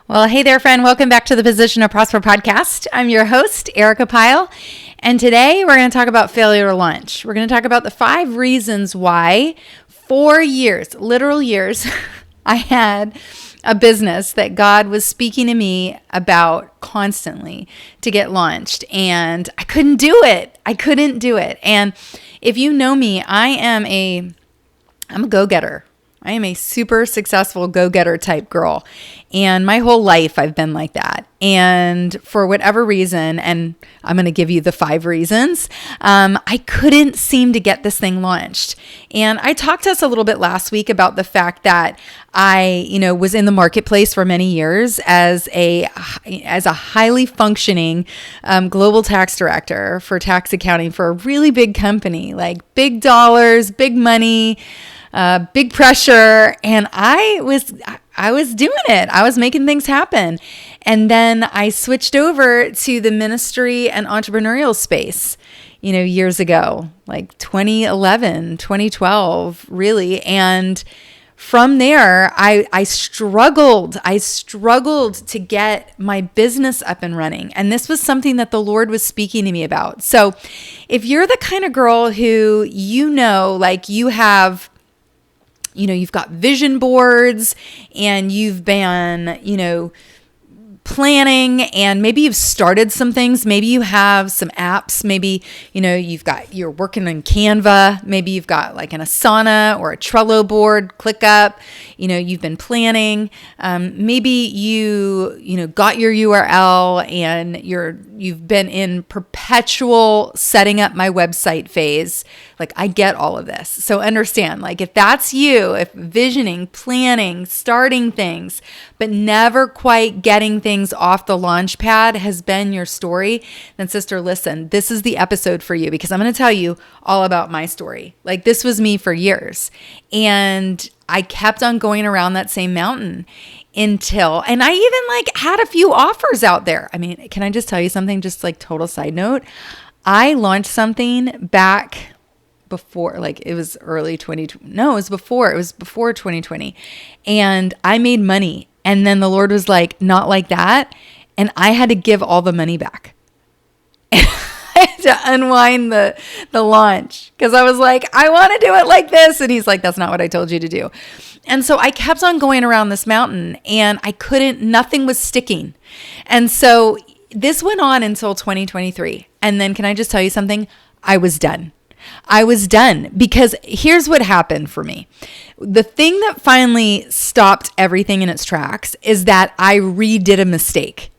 Well, hey there, friend. Welcome back to the Position to Prosper podcast. I'm your host, Erica Pyle. And today we're going to talk about failure to launch. We're going to talk about the 5 reasons why 4 years, literal years, I had a business that God was speaking to me about constantly to get launched. And I couldn't do it. And if you know me, I'm a go-getter. I am a super successful go-getter type girl. And my whole life I've been like that. And for whatever reason, and I'm going to give you the 5 reasons, I couldn't seem to get this thing launched. And I talked to us a little bit last week about the fact that I, was in the marketplace for many years as a highly functioning global tax director for tax accounting for a really big company, like big dollars, big money, big pressure. And I was doing it. I was making things happen. And then I switched over to the ministry and entrepreneurial space, years ago, like 2011, 2012, really. And from there, I struggled to get my business up and running. And this was something that the Lord was speaking to me about. So if you're the kind of girl who, you have, you've got vision boards and you've been, planning, and maybe you've started some things. Maybe you have some apps. Maybe, you're working on Canva. Maybe you've got like an Asana or a Trello board, ClickUp. You've been planning. Maybe you got your URL and you've been in perpetual setting up my website phase. Like, I get all of this. So understand, like, if that's you, if visioning, planning, starting things, but never quite getting things off the launch pad has been your story, then sister, listen, this is the episode for you, because I'm going to tell you all about my story. Like, this was me for years. And I kept on going around that same mountain and I even had a few offers out there. I mean, can I just tell you something? Just like total side note. I launched something back before, it was early 2020. No, it was before 2020. And I made money. And then the Lord was like, not like that. And I had to give all the money back. I had to unwind the launch because I was like, I want to do it like this. And he's like, that's not what I told you to do. And so I kept on going around this mountain and nothing was sticking. And so this went on until 2023. And then can I just tell you something? I was done because here's what happened for me. The thing that finally stopped everything in its tracks is that I redid a mistake.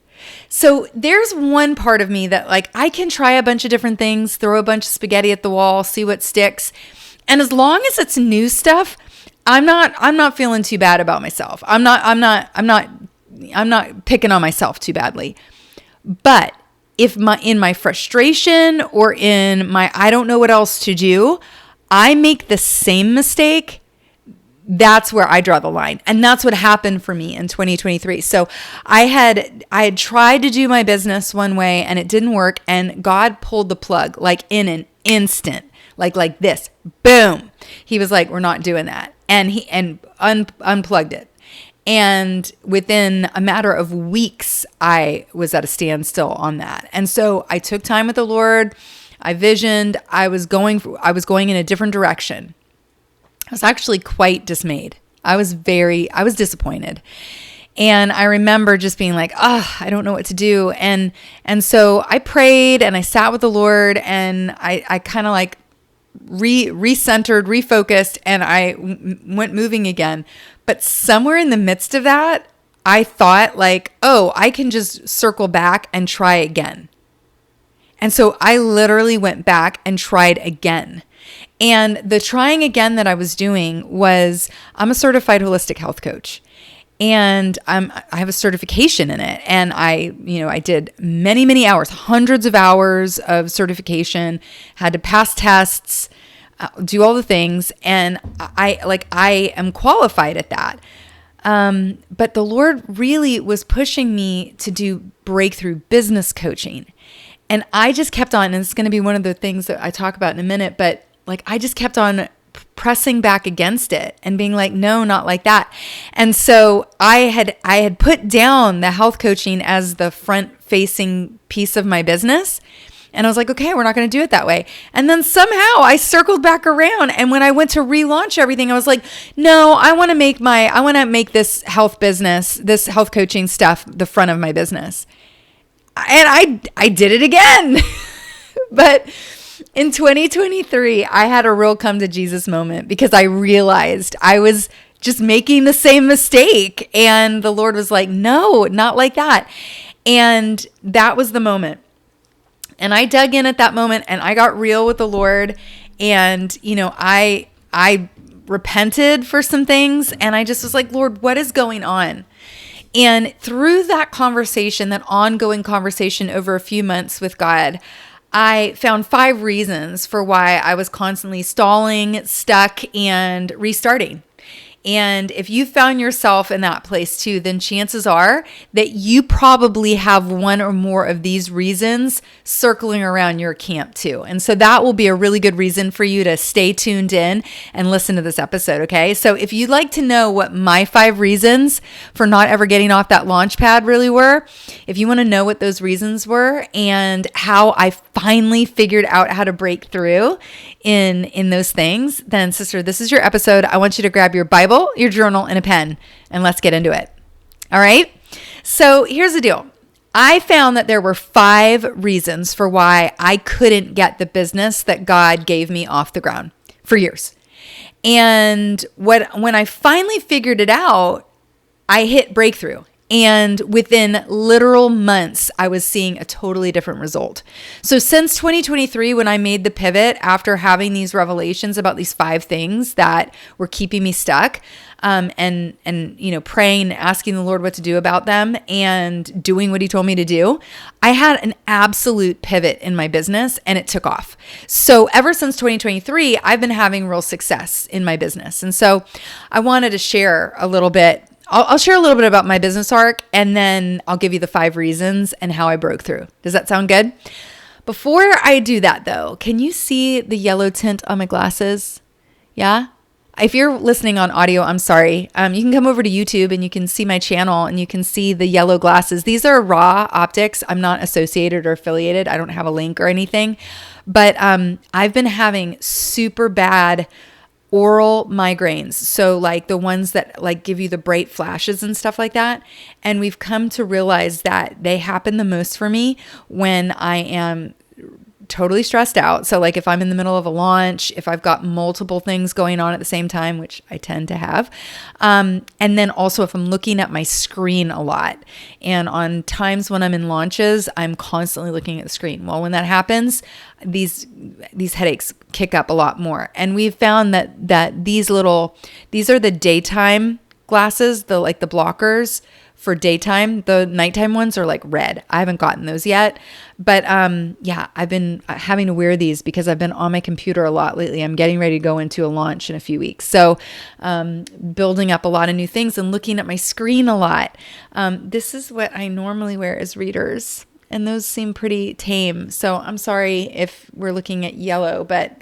So there's one part of me that I can try a bunch of different things, throw a bunch of spaghetti at the wall, see what sticks. And as long as it's new stuff, I'm not feeling too bad about myself. I'm not picking on myself too badly. But if in my frustration or in my I don't know what else to do, I make the same mistake, that's where I draw the line. And that's what happened for me in 2023. So I had tried to do my business one way and it didn't work, and God pulled the plug in an instant, like this, boom. He was like, we're not doing that. And he unplugged it. And within a matter of weeks, I was at a standstill on that. And so I took time with the Lord. I visioned. I was going in a different direction. I was actually quite dismayed. I was disappointed. And I remember just being like, I don't know what to do. And so I prayed and I sat with the Lord, and I kind of recentered, refocused, and I went moving again. But somewhere in the midst of that, I thought I can just circle back and try again. And so I literally went back and tried again. And the trying again that I was doing was, I'm a certified holistic health coach. And I have a certification in it. And I did many, many hours, hundreds of hours of certification, had to pass tests, do all the things. And I am qualified at that. But the Lord really was pushing me to do breakthrough business coaching. And I just kept on, and it's going to be one of the things that I talk about in a minute, but I just kept on pressing back against it and being like, no, not like that. And so I had put down the health coaching as the front facing piece of my business. And I was like, okay, we're not going to do it that way. And then somehow I circled back around. And when I went to relaunch everything, I was like, no, I want to make this health business, this health coaching stuff, the front of my business. And I did it again. But in 2023, I had a real come to Jesus moment because I realized I was just making the same mistake. And the Lord was like, no, not like that. And that was the moment. And I dug in at that moment and I got real with the Lord. And, I repented for some things. And I just was like, Lord, what is going on? And through that conversation, that ongoing conversation over a few months with God, I found 5 reasons for why I was constantly stalling, stuck, and restarting. And if you found yourself in that place too, then chances are that you probably have one or more of these reasons circling around your camp too. And so that will be a really good reason for you to stay tuned in and listen to this episode, okay? So if you'd like to know what my 5 reasons for not ever getting off that launch pad really were, if you want to know what those reasons were and how I finally figured out how to break through in those things, then sister, this is your episode. I want you to grab your Bible, your journal, and a pen, and let's get into it. All right. So here's the deal. I found that there were 5 reasons for why I couldn't get the business that God gave me off the ground for years. And when I finally figured it out, I hit breakthrough. And within literal months, I was seeing a totally different result. So since 2023, when I made the pivot after having these revelations about these 5 things that were keeping me stuck, and praying, asking the Lord what to do about them and doing what he told me to do, I had an absolute pivot in my business and it took off. So ever since 2023, I've been having real success in my business. And so I wanted to share a little bit. I'll share a little bit about my business arc and then I'll give you the 5 reasons and how I broke through. Does that sound good? Before I do that though, can you see the yellow tint on my glasses? Yeah? If you're listening on audio, I'm sorry. You can come over to YouTube and you can see my channel and you can see the yellow glasses. These are raw optics. I'm not associated or affiliated. I don't have a link or anything. But I've been having super bad oral migraines. So like the ones that like give you the bright flashes and stuff like that. And we've come to realize that they happen the most for me when I am totally stressed out. So like if I'm in the middle of a launch, if I've got multiple things going on at the same time, which I tend to have. And then also if I'm looking at my screen a lot, and on times when I'm in launches, I'm constantly looking at the screen. Well, when that happens, these headaches kick up a lot more. And we've found that these are the daytime glasses, the blockers for daytime. The nighttime ones are like red. I haven't gotten those yet. But I've been having to wear these because I've been on my computer a lot lately. I'm getting ready to go into a launch in a few weeks. So building up a lot of new things and looking at my screen a lot. This is what I normally wear as readers. And those seem pretty tame. So I'm sorry if we're looking at yellow, but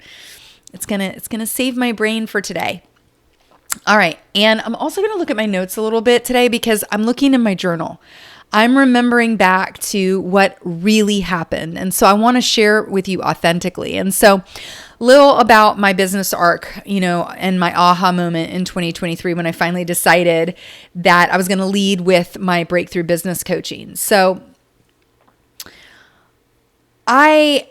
it's gonna save my brain for today. All right. And I'm also going to look at my notes a little bit today because I'm looking in my journal. I'm remembering back to what really happened. And so I want to share with you authentically. And so little about my business arc, and my aha moment in 2023 when I finally decided that I was going to lead with my breakthrough business coaching. So I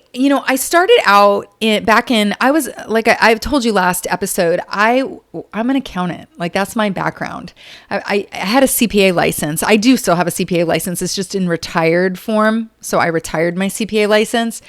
started out I was like, I've told you last episode, I'm an accountant. Like that's my background. I had a CPA license. I do still have a CPA license. It's just in retired form. So I retired my CPA license.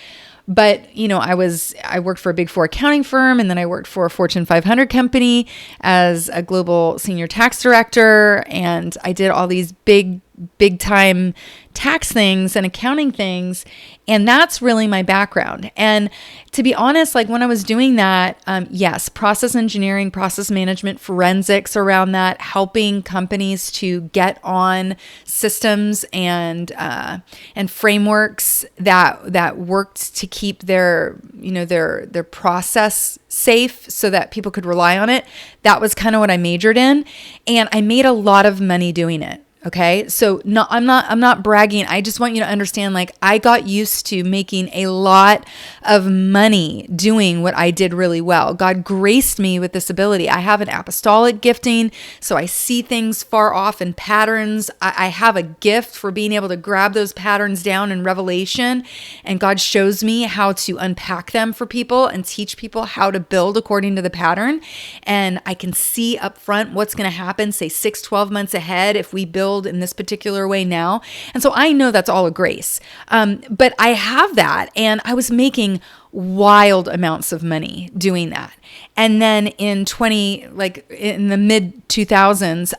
But, I worked for a Big 4 accounting firm, and then I worked for a Fortune 500 company as a global senior tax director. And I did all these big big time tax things and accounting things. And that's really my background. And to be honest, like when I was doing that, yes, process engineering, process management, forensics around that, helping companies to get on systems and frameworks that worked to keep their process safe so that people could rely on it. That was kind of what I majored in. And I made a lot of money doing it. Okay. So no, I'm not bragging. I just want you to understand, like, I got used to making a lot of money doing what I did really well. God graced me with this ability. I have an apostolic gifting, so I see things far off in patterns. I have a gift for being able to grab those patterns down in Revelation, and God shows me how to unpack them for people and teach people how to build according to the pattern. And I can see up front what's going to happen, say 6-12 months ahead if we build in this particular way now. And so I know that's all a grace. But I have that, and I was making wild amounts of money doing that. And then in the mid 2000s,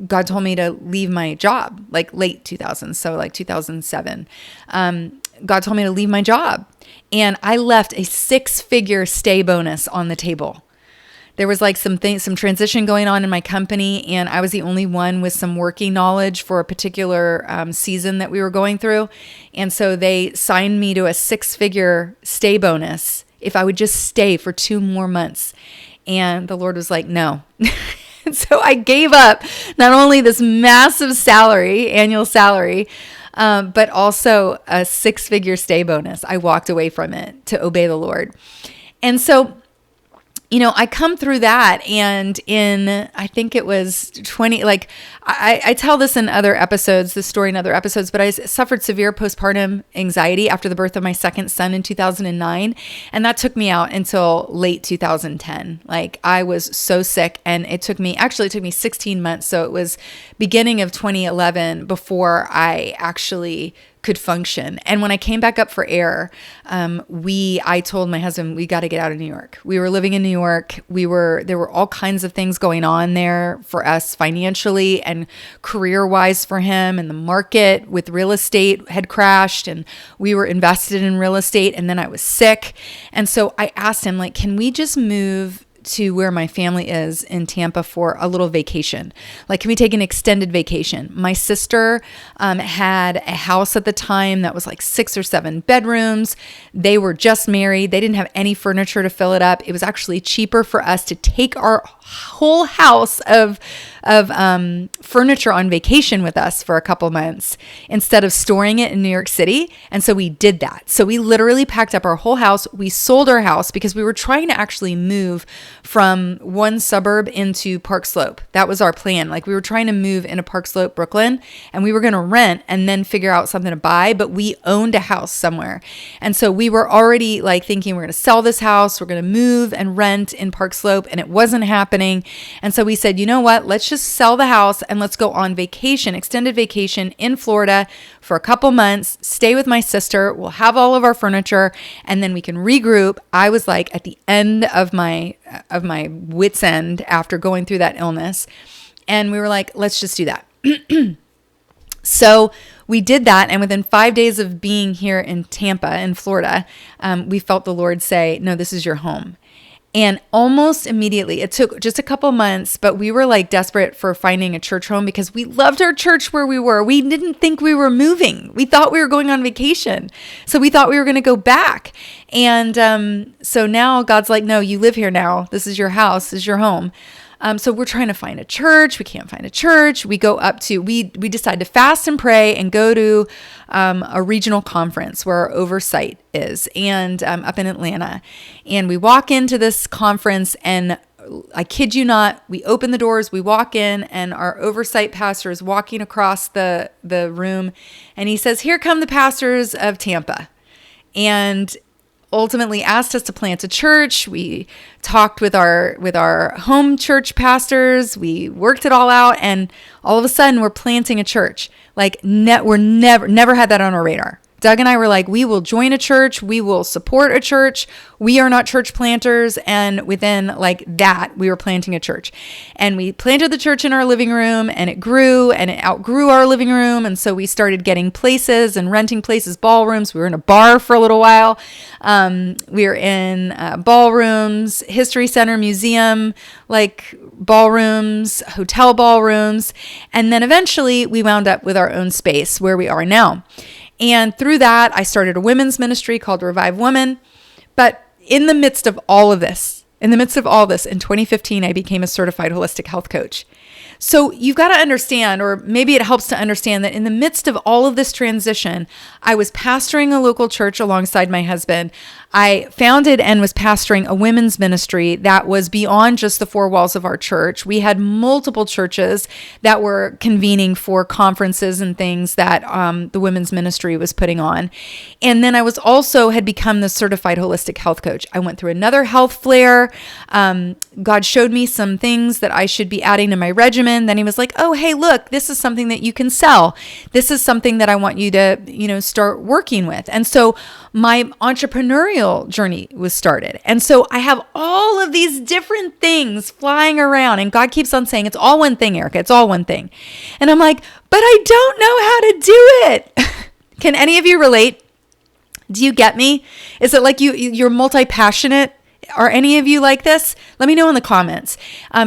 God told me to leave my job, like late 2000s. So like 2007, God told me to leave my job, and I left a 6-figure stay bonus on the table. There was like some transition going on in my company, and I was the only one with some working knowledge for a particular season that we were going through. And so they signed me to a 6-figure stay bonus if I would just stay for 2 more months. And the Lord was like, no. So I gave up not only this massive salary, annual salary, but also a 6-figure stay bonus. I walked away from it to obey the Lord. And so I come through that, and I think it was 20, like I tell this in other episodes, this story in other episodes, but I suffered severe postpartum anxiety after the birth of my second son in 2009. And that took me out until late 2010. Like I was so sick, and it took me 16 months. So it was beginning of 2011 before I actually could function. And when I came back up for air, I told my husband, we got to get out of New York. We were living in New York. There were all kinds of things going on there for us financially and career-wise for him. And the market with real estate had crashed, and we were invested in real estate. And then I was sick. And so I asked him, like, can we just move to where my family is in Tampa for a little vacation? Like, can we take an extended vacation? My sister had a house at the time that was like 6 or 7 bedrooms. They were just married. They didn't have any furniture to fill it up. It was actually cheaper for us to take our whole house of furniture on vacation with us for a couple months instead of storing it in New York City. And so we did that. So we literally packed up our whole house. We sold our house because we were trying to actually move from one suburb into Park Slope. That was our plan. Like, we were trying to move into Park Slope, Brooklyn, and we were going to rent and then figure out something to buy, but we owned a house somewhere. And so we were already like thinking, we're going to sell this house, we're going to move and rent in Park Slope, and it wasn't happening. And so we said, you know what, let's just sell the house and let's go on vacation, extended vacation in Florida for a couple months, stay with my sister, we'll have all of our furniture, and then we can regroup. I was like at the end of my wit's end after going through that illness. And we were like, let's just do that. So we did that. And within 5 days of being here in Tampa, in Florida, we felt the Lord say, no, this is your home. And almost immediately, it took just a couple months, but we were like desperate for finding a church home because we loved our church where we were. We didn't think we were moving. We thought we were going on vacation. So we thought we were going to go back. And so now God's like, no, you live here now. This is your house. This is your home. So we're trying to find a church. We can't find a church. We decide to fast and pray and go to a regional conference where our oversight is, and up in Atlanta. And we walk into this conference, and I kid you not, we open the doors, we walk in, and our oversight pastor is walking across the room, and he says, "Here come the pastors of Tampa." And ultimately asked us to plant a church. We talked with our home church pastors. We worked it all out, and all of a sudden we're planting a church. Like we're never had that on our radar Doug and I were like, we will join a church. We will support a church. We are not church planters. And within like that, we were planting a church. And we planted the church in our living room, and it grew and it outgrew our living room. And so we started getting places and renting places, ballrooms. We were in a bar for a little while. We were in ballrooms, history center, museum, like ballrooms, hotel ballrooms. And then eventually we wound up with our own space where we are now. And through that, I started a women's ministry called Revive Women. But in the midst of all of this, in 2015, I became a certified holistic health coach. So you've got to understand, or maybe it helps to understand, that in the midst of all of this transition, I was pastoring a local church alongside my husband. I founded and was pastoring a women's ministry that was beyond just the four walls of our church. We had multiple churches that were convening for conferences and things that the women's ministry was putting on. And then I was also had become the certified holistic health coach. I went through another health flare. God showed me some things that I should be adding to my regimen. Then he was like, oh, hey, look, this is something that you can sell. This is something that I want you to, start working with. And so my entrepreneurial journey was started. And so I have all of these different things flying around, and God keeps on saying, it's all one thing, Erica. It's all one thing. And I'm like, but I don't know how to do it. Can any of you relate? Do you get me? Is it like you're multi-passionate? Are any of you like this? Let me know in the comments,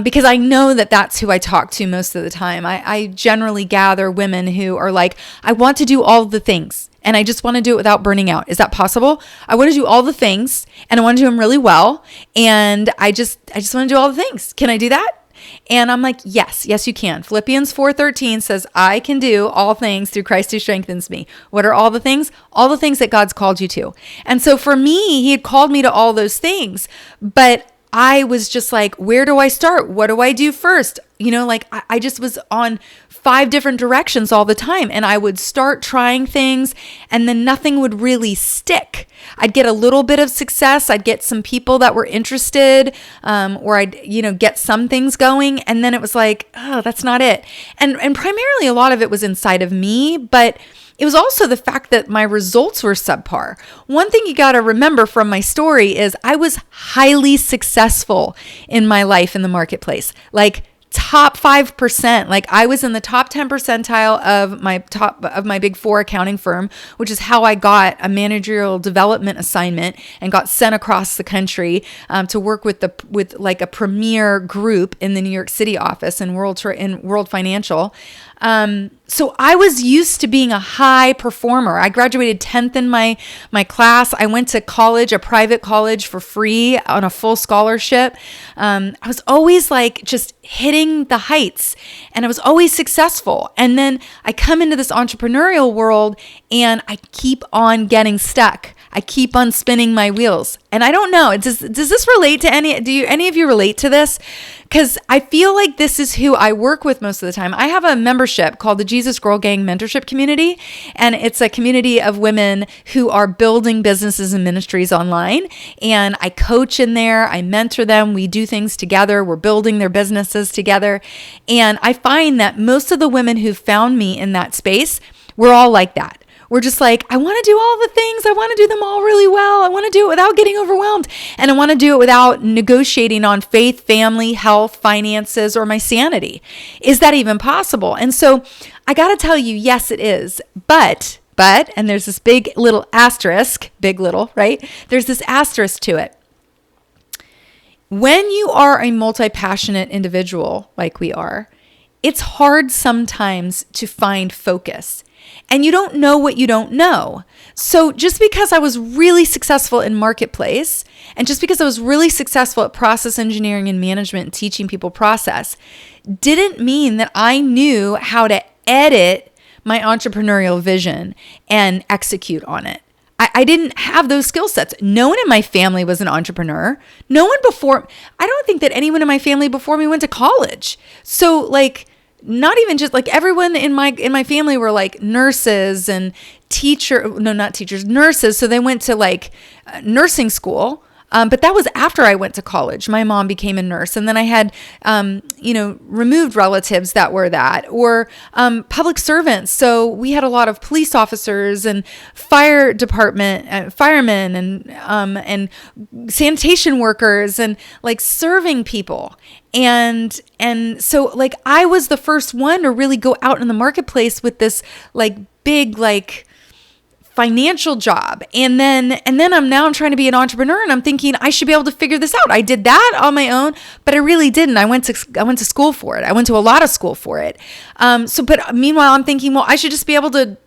because I know that that's who I talk to most of the time. I generally gather women who are like, I want to do all the things, and I just want to do it without burning out. Is that possible? I want to do all the things, and I want to do them really well, and I just want to do all the things. Can I do that? And I'm like, yes, you can. Philippians 4:13 says, I can do all things through Christ who strengthens me. What are all the things? All the things that God's called you to. And so for me, he had called me to all those things, but I was just like, where do I start? What do I do first? I just was on 5 different directions all the time. And I would start trying things, and then nothing would really stick. I'd get a little bit of success. I'd get some people that were interested, or I'd, get some things going. And then it was like, oh, that's not it. And primarily a lot of it was inside of me, but it was also the fact that my results were subpar. One thing you got to remember from my story is I was highly successful in my life in the marketplace. Like top 5%. Like I was in the top 10 percentile of my big 4 accounting firm, which is how I got a managerial development assignment and got sent across the country to work with like a premier group in the New York City office in World Financial. So I was used to being a high performer. I graduated 10th in my class. I went to college, a private college, for free on a full scholarship. I was always like just hitting the heights, and I was always successful. And then I come into this entrepreneurial world, and I keep on getting stuck. I keep on spinning my wheels. And I don't know, does this relate to any of you relate to this? Because I feel like this is who I work with most of the time. I have a membership called the Jesus Girl Gang Mentorship Community, and it's a community of women who are building businesses and ministries online. And I coach in there, I mentor them, we do things together, we're building their businesses together. And I find that most of the women who found me in that space, we're all like that. We're just like, I want to do all the things. I want to do them all really well. I want to do it without getting overwhelmed. And I want to do it without negotiating on faith, family, health, finances, or my sanity. Is that even possible? And so I got to tell you, yes, it is. But, and there's this big little asterisk, big little, right? There's this asterisk to it. When you are a multi-passionate individual like we are, it's hard sometimes to find focus. And you don't know what you don't know. So just because I was really successful in marketplace, and just because I was really successful at process engineering and management and teaching people process, didn't mean that I knew how to edit my entrepreneurial vision and execute on it. I didn't have those skill sets. No one in my family was an entrepreneur. I don't think that anyone in my family before me went to college. So like, not even just like everyone in my family were like nurses and nurses. So they went to like nursing school. But that was after I went to college. My mom became a nurse, and then I had, removed relatives that were that, or public servants. So we had a lot of police officers and fire department firemen and sanitation workers and like serving people. And so like I was the first one to really go out in the marketplace with this like big like financial job. And then I'm trying to be an entrepreneur, and I'm thinking I should be able to figure this out. I did that on my own, but I really didn't. I went to school for it. I went to a lot of school for it. But meanwhile I'm thinking, well, I should just be able to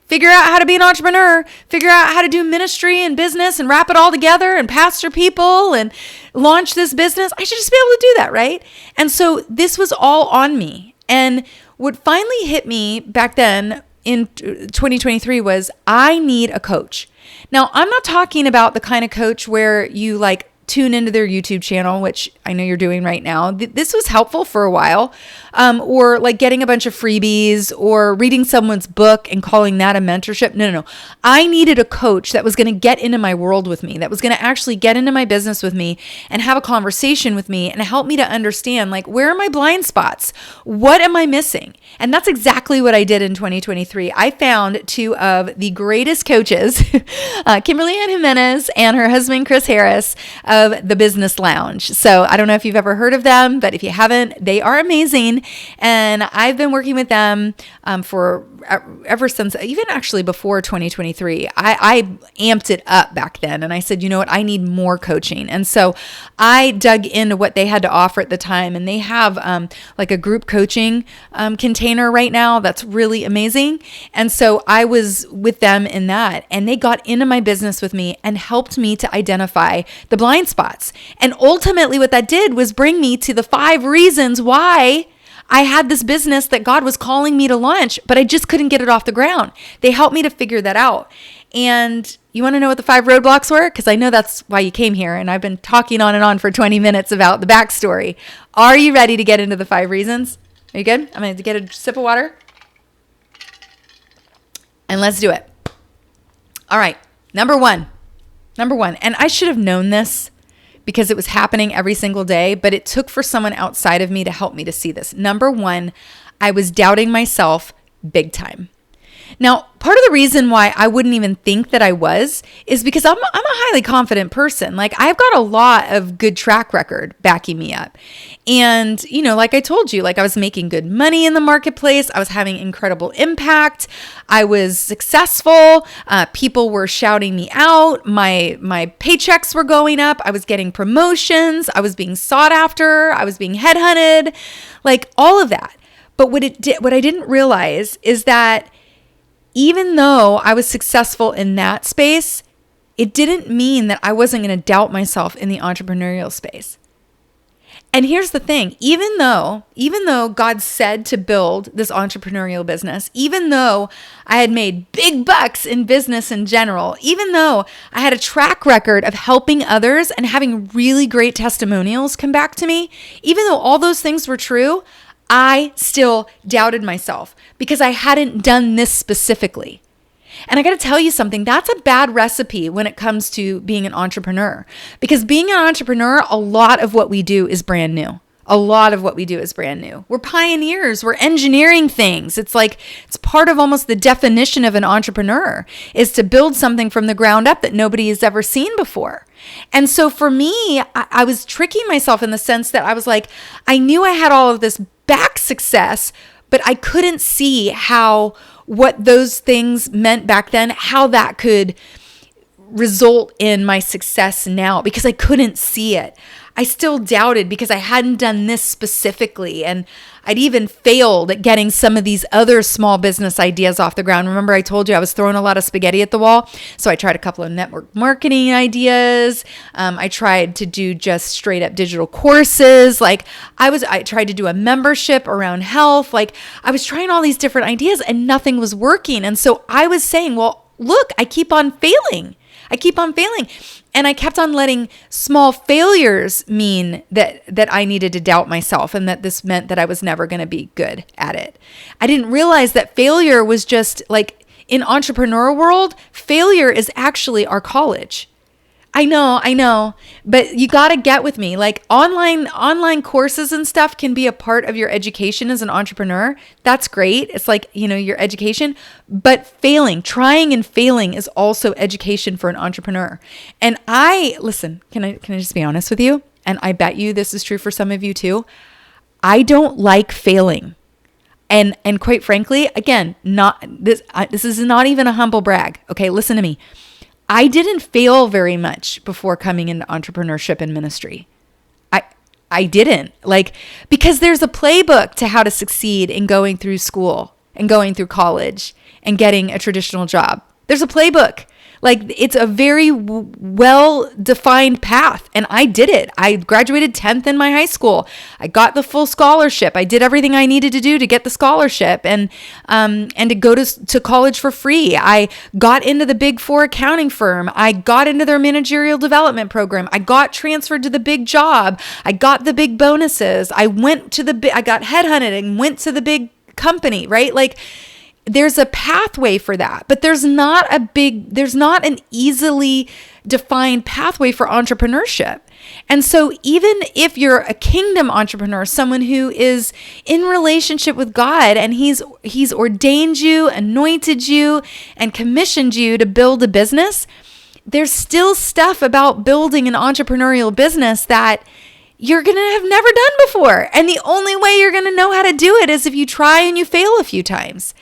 figure out how to be an entrepreneur, figure out how to do ministry and business and wrap it all together and pastor people and launch this business. I should just be able to do that, right? And so this was all on me. And what finally hit me back then in 2023 was I need a coach. Now, I'm not talking about the kind of coach where you like tune into their YouTube channel, which I know you're doing right now. This was helpful for a while, or like getting a bunch of freebies or reading someone's book and calling that a mentorship. No. I needed a coach that was going to get into my world with me, that was going to actually get into my business with me and have a conversation with me and help me to understand, like, where are my blind spots? What am I missing? And that's exactly what I did in 2023. I found two of the greatest coaches, Kimberly Ann Jimenez and her husband, Chris Harris, of the Business Lounge. So I don't know if you've ever heard of them, but if you haven't, they are amazing. And I've been working with them for ever since, even actually before 2023. I amped it up back then. And I said, you know what, I need more coaching. And so I dug into what they had to offer at the time. And they have like a group coaching container right now that's really amazing. And so I was with them in that. And they got into my business with me and helped me to identify the blind spots. And ultimately what that did was bring me to the 5 reasons why I had this business that God was calling me to launch, but I just couldn't get it off the ground. They helped me to figure that out. And you want to know what the 5 roadblocks were? Because I know that's why you came here. And I've been talking on and on for 20 minutes about the backstory. Are you ready to get into the 5 reasons? Are you good? I'm going to get a sip of water. And let's do it. All right. Number one. And I should have known this because it was happening every single day, but it took for someone outside of me to help me to see this. Number 1, I was doubting myself big time. Now, part of the reason why I wouldn't even think that I was is because I'm a highly confident person. Like, I've got a lot of good track record backing me up. And, like I told you, like, I was making good money in the marketplace. I was having incredible impact. I was successful. People were shouting me out. My paychecks were going up. I was getting promotions. I was being sought after. I was being headhunted, like all of that. But what I didn't realize is that even though I was successful in that space, it didn't mean that I wasn't going to doubt myself in the entrepreneurial space. And here's the thing, even though God said to build this entrepreneurial business, even though I had made big bucks in business in general, even though I had a track record of helping others and having really great testimonials come back to me, even though all those things were true, I still doubted myself because I hadn't done this specifically. And I got to tell you something, that's a bad recipe when it comes to being an entrepreneur. Because being an entrepreneur, a lot of what we do is brand new. We're pioneers. We're engineering things. It's part of almost the definition of an entrepreneur is to build something from the ground up that nobody has ever seen before. And so for me, I was tricking myself in the sense that I was like, I knew I had all of this back success, but I couldn't see what those things meant back then, how that could result in my success now, because I couldn't see it. I still doubted because I hadn't done this specifically. And I'd even failed at getting some of these other small business ideas off the ground. Remember, I told you I was throwing a lot of spaghetti at the wall. So I tried a couple of network marketing ideas. I tried to do just straight up digital courses. I tried to do a membership around health. I was trying all these different ideas and nothing was working. And so I was saying, well, look, I keep on failing. And I kept on letting small failures mean that I needed to doubt myself and that this meant that I was never going to be good at it. I didn't realize that failure was just in entrepreneur world, failure is actually our college. I know, but you got to get with me. Like online courses and stuff can be a part of your education as an entrepreneur. That's great. It's like, your education, but trying and failing is also education for an entrepreneur. And listen, can I just be honest with you? And I bet you this is true for some of you too. I don't like failing. And quite frankly, again, this is not even a humble brag. Okay, listen to me. I didn't fail very much before coming into entrepreneurship and ministry. I didn't, because there's a playbook to how to succeed in going through school and going through college and getting a traditional job. There's a playbook. It's a very well-defined path. And I did it. I graduated 10th in my high school. I got the full scholarship. I did everything I needed to do to get the scholarship and to go to college for free. I got into the Big Four accounting firm. I got into their managerial development program. I got transferred to the big job. I got the big bonuses. I got headhunted and went to the big company, right? There's a pathway for that, but there's not an easily defined pathway for entrepreneurship. And so even if you're a kingdom entrepreneur, someone who is in relationship with God and he's ordained you, anointed you, and commissioned you to build a business, there's still stuff about building an entrepreneurial business that you're going to have never done before. And the only way you're going to know how to do it is if you try and you fail a few times.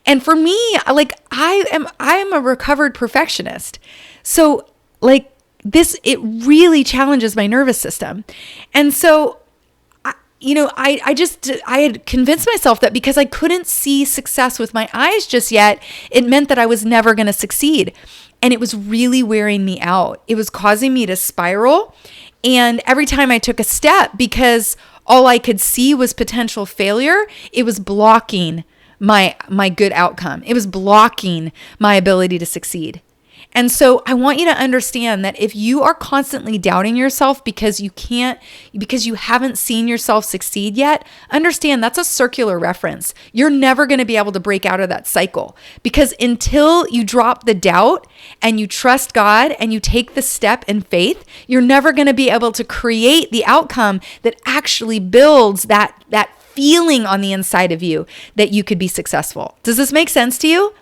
And for me, I am a recovered perfectionist. So it really challenges my nervous system. And so, I had convinced myself that because I couldn't see success with my eyes just yet, it meant that I was never going to succeed. And it was really wearing me out. It was causing me to spiral. And every time I took a step, because all I could see was potential failure, it was blocking my good outcome. It was blocking my ability to succeed. And so I want you to understand that if you are constantly doubting yourself because you haven't seen yourself succeed yet, understand that's a circular reference. You're never going to be able to break out of that cycle, because until you drop the doubt and you trust God and you take the step in faith, you're never going to be able to create the outcome that actually builds that feeling on the inside of you that you could be successful. Does this make sense to you?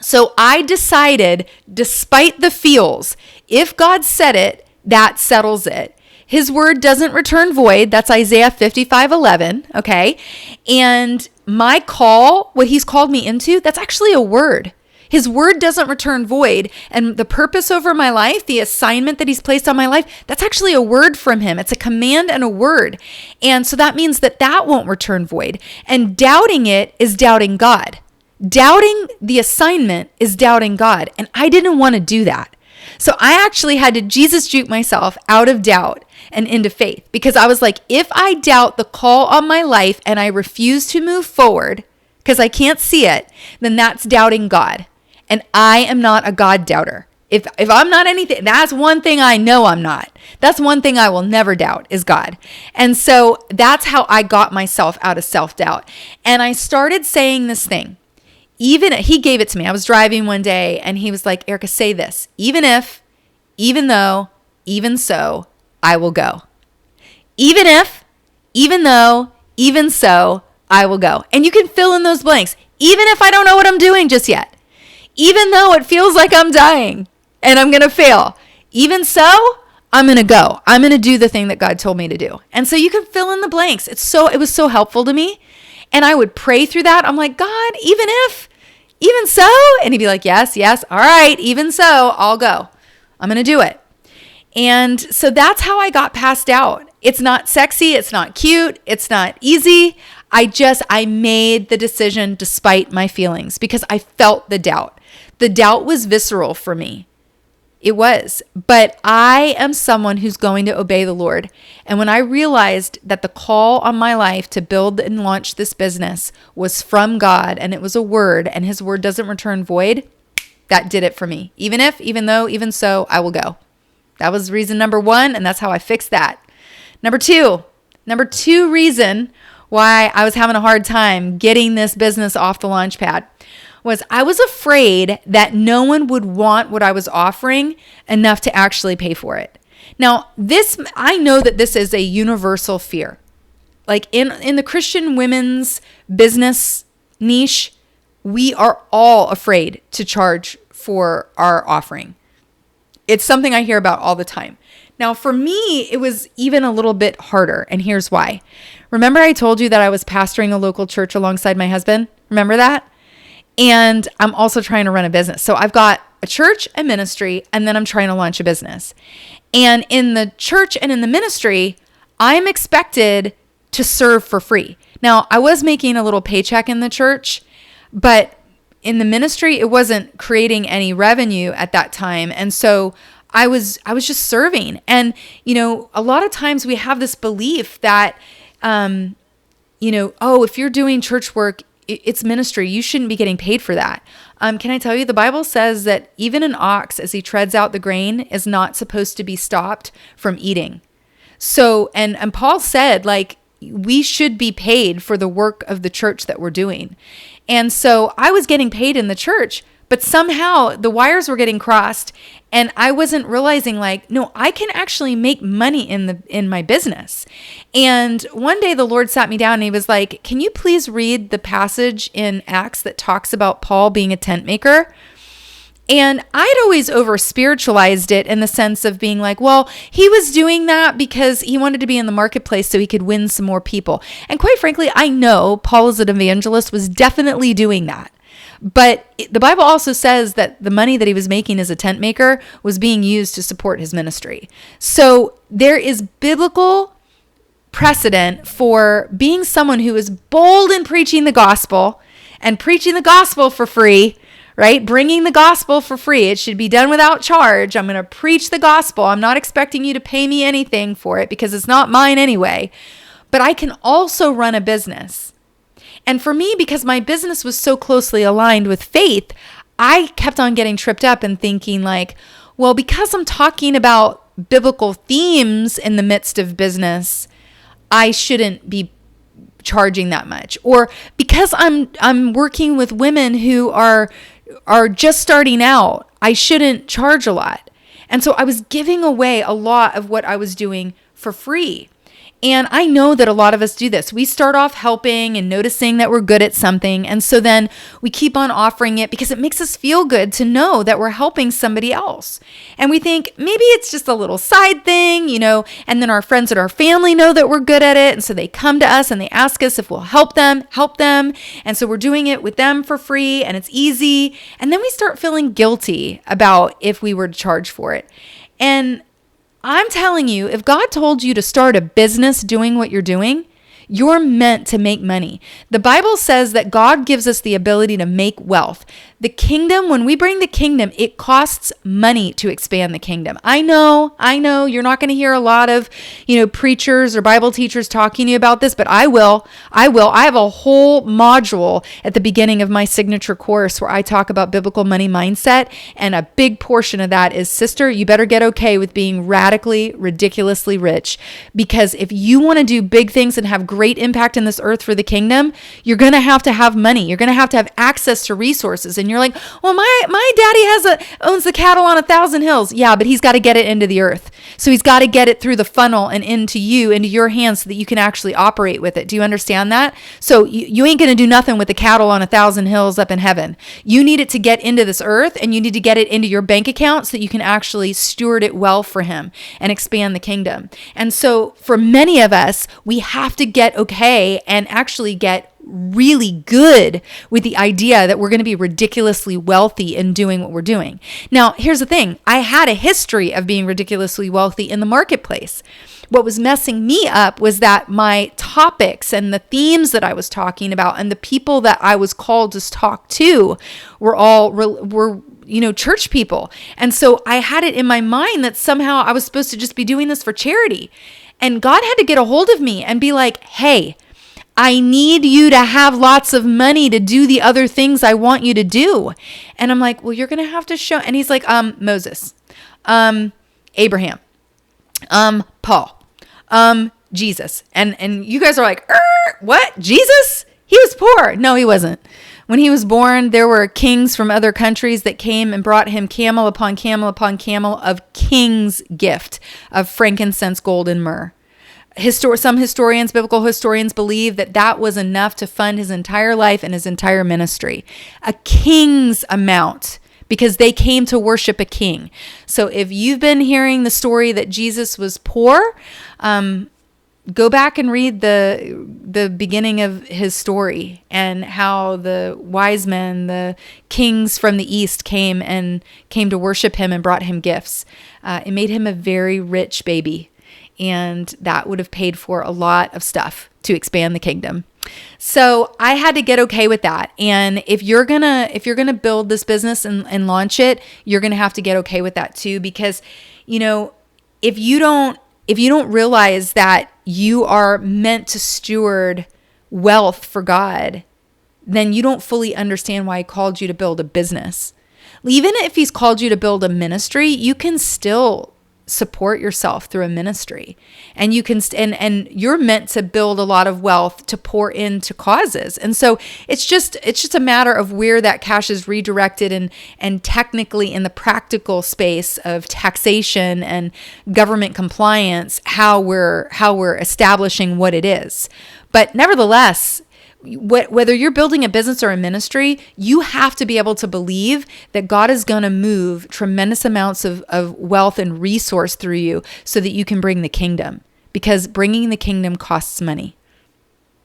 So I decided, despite the feels, if God said it, that settles it. His word doesn't return void. That's Isaiah 55:11. Okay. And my call, what he's called me into, that's actually a word. His word doesn't return void. And the purpose over my life, the assignment that he's placed on my life, that's actually a word from him. It's a command and a word. And so that means that won't return void. And doubting it is doubting God. Doubting the assignment is doubting God. And I didn't want to do that. So I actually had to Jesus juke myself out of doubt and into faith, because I was like, if I doubt the call on my life and I refuse to move forward because I can't see it, then that's doubting God. And I am not a God doubter. If I'm not anything, that's one thing I know I'm not. That's one thing I will never doubt is God. And so that's how I got myself out of self-doubt. And I started saying this thing. He gave it to me. I was driving one day and he was like, Erica, say this. Even if, even though, even so, I will go. Even if, even though, even so, I will go. And you can fill in those blanks. Even if I don't know what I'm doing just yet. Even though it feels like I'm dying and I'm going to fail. Even so, I'm going to go. I'm going to do the thing that God told me to do. And so you can fill in the blanks. It was so helpful to me. And I would pray through that. I'm like, God, even if, even so. And he'd be like, yes, yes. All right. Even so, I'll go. I'm going to do it. And so that's how I got past doubt. It's not sexy. It's not cute. It's not easy. I made the decision despite my feelings because I felt the doubt. The doubt was visceral for me. It was. But I am someone who's going to obey the Lord. And when I realized that the call on my life to build and launch this business was from God and it was a word and his word doesn't return void, that did it for me. Even if, even though, even so, I will go. That was reason number one, and that's how I fixed that. Number two reason why I was having a hard time getting this business off the launch pad was I was afraid that no one would want what I was offering enough to actually pay for it. Now, I know that this is a universal fear. Like in the Christian women's business niche, we are all afraid to charge for our offering. It's something I hear about all the time. Now, for me, it was even a little bit harder, and here's why. Remember I told you that I was pastoring a local church alongside my husband? Remember that? And I'm also trying to run a business. So I've got a church, a ministry, and then I'm trying to launch a business. And in the church and in the ministry, I'm expected to serve for free. Now, I was making a little paycheck in the church, but in the ministry, it wasn't creating any revenue at that time. And so I was just serving. And, a lot of times we have this belief that, if you're doing church work, it's ministry. You shouldn't be getting paid for that. Can I tell you, the Bible says that even an ox, as he treads out the grain, is not supposed to be stopped from eating. So, and Paul said, we should be paid for the work of the church that we're doing. And so I was getting paid in the church, but somehow the wires were getting crossed and I wasn't realizing no, I can actually make money in my business. And one day the Lord sat me down and he was like, can you please read the passage in Acts that talks about Paul being a tent maker? And I'd always over spiritualized it in the sense of being well, he was doing that because he wanted to be in the marketplace so he could win some more people. And quite frankly, I know Paul as an evangelist was definitely doing that. But the Bible also says that the money that he was making as a tent maker was being used to support his ministry. So there is biblical precedent for being someone who is bold in preaching the gospel and preaching the gospel for free, right? Bringing the gospel for free. It should be done without charge. I'm going to preach the gospel. I'm not expecting you to pay me anything for it because it's not mine anyway. But I can also run a business. And for me, because my business was so closely aligned with faith, I kept on getting tripped up and thinking because I'm talking about biblical themes in the midst of business, I shouldn't be charging that much. Or because I'm working with women who are just starting out, I shouldn't charge a lot. And so I was giving away a lot of what I was doing for free. And I know that a lot of us do this. We start off helping and noticing that we're good at something. And so then we keep on offering it because it makes us feel good to know that we're helping somebody else. And we think maybe it's just a little side thing, and then our friends and our family know that we're good at it. And so they come to us and they ask us if we'll help them. And so we're doing it with them for free and it's easy. And then we start feeling guilty about if we were to charge for it. And I'm telling you, if God told you to start a business doing what you're doing, you're meant to make money. The Bible says that God gives us the ability to make wealth. The kingdom, when we bring the kingdom, it costs money to expand the kingdom. I know, you're not going to hear a lot of, preachers or Bible teachers talking to you about this, but I will. I have a whole module at the beginning of my signature course where I talk about biblical money mindset. And a big portion of that is, sister, you better get okay with being radically, ridiculously rich. Because if you want to do big things and have great impact in this earth for the kingdom, you're going to have money. You're going to have access to resources. And you're like, well, my daddy owns the cattle on 1,000 hills. Yeah, but he's got to get it into the earth. So he's got to get it through the funnel and into your hands so that you can actually operate with it. Do you understand that? So you ain't going to do nothing with the cattle on 1,000 hills up in heaven. You need it to get into this earth and you need to get it into your bank account so that you can actually steward it well for him and expand the kingdom. And so for many of us, we have to get okay and actually get really good with the idea that we're going to be ridiculously wealthy in doing what we're doing. Now, here's the thing. I had a history of being ridiculously wealthy in the marketplace. What was messing me up was that my topics and the themes that I was talking about and the people that I was called to talk to were church people. And so I had it in my mind that somehow I was supposed to just be doing this for charity. And God had to get a hold of me and be like, hey, I need you to have lots of money to do the other things I want you to do. And I'm like, well, you're going to have to show. And he's like, Moses, Abraham, Paul, Jesus. And you guys are like, what? Jesus? He was poor. No, he wasn't. When he was born, there were kings from other countries that came and brought him camel upon camel upon camel of king's gift of frankincense, gold, and myrrh. Some historians, biblical historians, believe that that was enough to fund his entire life and his entire ministry. A king's amount, because they came to worship a king. So if you've been hearing the story that Jesus was poor, go back and read the beginning of his story and how the wise men, the kings from the east came to worship him and brought him gifts. It made him a very rich baby. And that would have paid for a lot of stuff to expand the kingdom. So I had to get okay with that. And if you're gonna build this business and launch it, you're gonna have to get okay with that too. Because, if you don't realize that you are meant to steward wealth for God, then you don't fully understand why he called you to build a business. Even if he's called you to build a ministry, you can still support yourself through a ministry, and you can and you're meant to build a lot of wealth to pour into causes. And so it's just a matter of where that cash is redirected, and technically in the practical space of taxation and government compliance, how we're establishing what it is. But nevertheless, whether you're building a business or a ministry, you have to be able to believe that God is going to move tremendous amounts of wealth and resource through you so that you can bring the kingdom, because bringing the kingdom costs money.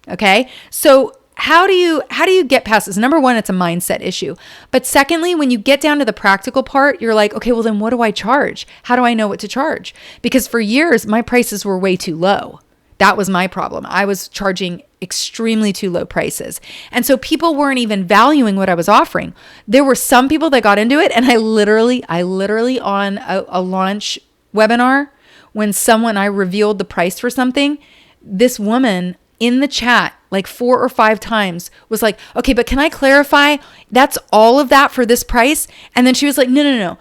Okay? So how do you get past this? Number one, it's a mindset issue. But secondly, when you get down to the practical part, you're like, okay, well then what do I charge? How do I know what to charge? Because for years, my prices were way too low. That was my problem. I was charging extremely too low prices. And so people weren't even valuing what I was offering. There were some people that got into it, and I literally on a launch webinar, when I revealed the price for something, this woman in the chat like 4 or 5 times was like, okay, but can I clarify? That's all of that for this price? And then she was like, no,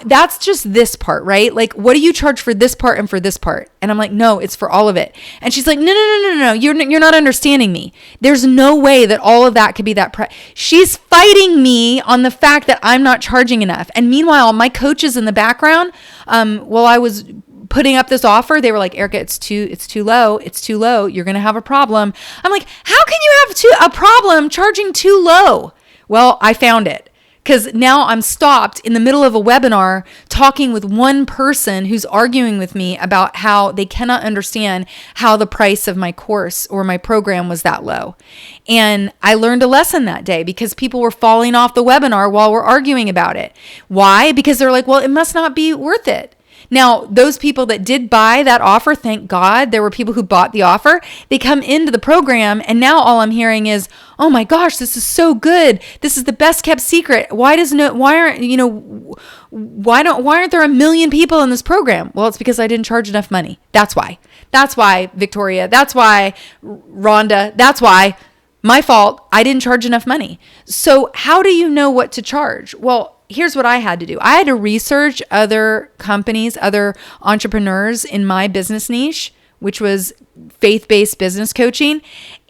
that's just this part, right? Like, what do you charge for this part and for this part? And I'm like, no, it's for all of it. And she's like, no, you're not understanding me. There's no way that all of that could be that price. She's fighting me on the fact that I'm not charging enough. And meanwhile, my coaches in the background, while I was putting up this offer, they were like, Erica, it's too low. You're going to have a problem. I'm like, how can you have a problem charging too low? Well, I found it, because now I'm stopped in the middle of a webinar talking with one person who's arguing with me about how they cannot understand how the price of my course or my program was that low. And I learned a lesson that day, because people were falling off the webinar while we're arguing about it. Why? Because they're like, well, it must not be worth it. Now, those people that did buy that offer, thank God, there were people who bought the offer. They come into the program, and now all I'm hearing is, "Oh my gosh, this is so good. This is the best kept secret. Why aren't there a million people in this program?" Well, it's because I didn't charge enough money. That's why. That's why, Victoria. That's why, Rhonda. That's why. My fault. I didn't charge enough money. So how do you know what to charge? Well, here's what I had to do. I had to research other companies, other entrepreneurs in my business niche, which was faith-based business coaching.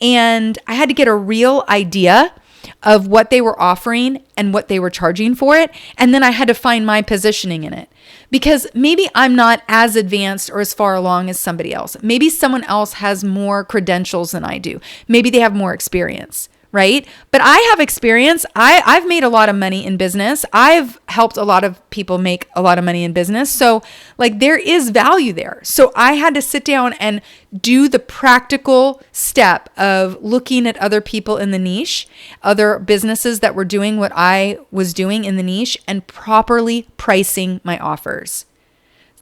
And I had to get a real idea of what they were offering and what they were charging for it. And then I had to find my positioning in it, because maybe I'm not as advanced or as far along as somebody else. Maybe someone else has more credentials than I do. Maybe they have more experience. Right? But I have experience. I've made a lot of money in business. I've helped a lot of people make a lot of money in business. So like, there is value there. So I had to sit down and do the practical step of looking at other people in the niche, other businesses that were doing what I was doing in the niche, and properly pricing my offers.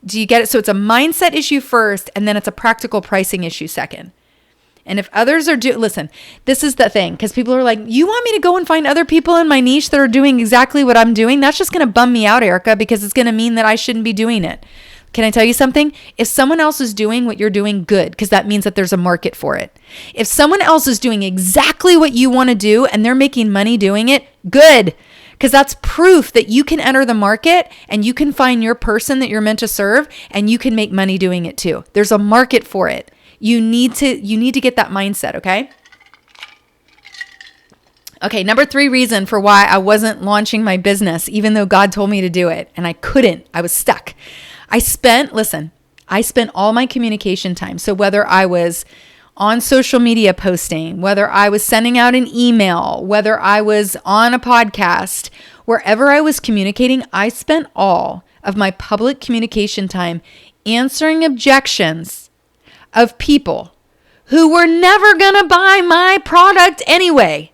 Do you get it? So it's a mindset issue first, and then it's a practical pricing issue second. And if others are listen, this is the thing, because people are like, you want me to go and find other people in my niche that are doing exactly what I'm doing? That's just going to bum me out, Erica, because it's going to mean that I shouldn't be doing it. Can I tell you something? If someone else is doing what you're doing, good, because that means that there's a market for it. If someone else is doing exactly what you want to do and they're making money doing it, good, because that's proof that you can enter the market and you can find your person that you're meant to serve, and you can make money doing it too. There's a market for it. You need to get that mindset, okay? Okay, number 3 reason for why I wasn't launching my business, even though God told me to do it, and I couldn't. I was stuck. I spent all my communication time. So whether I was on social media posting, whether I was sending out an email, whether I was on a podcast, wherever I was communicating, I spent all of my public communication time answering objections of people who were never going to buy my product anyway.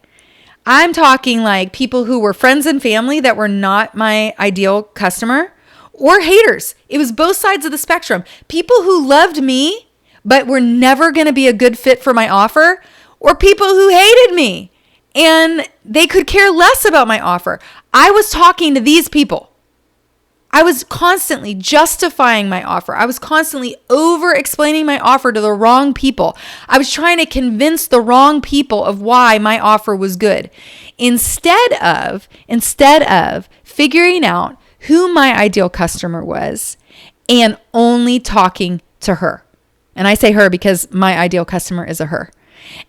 I'm talking like people who were friends and family that were not my ideal customer, or haters. It was both sides of the spectrum. People who loved me but were never going to be a good fit for my offer, or people who hated me and they could care less about my offer. I was talking to these people. I was constantly justifying my offer. I was constantly over-explaining my offer to the wrong people. I was trying to convince the wrong people of why my offer was good. Instead of figuring out who my ideal customer was and only talking to her. And I say her because my ideal customer is a her.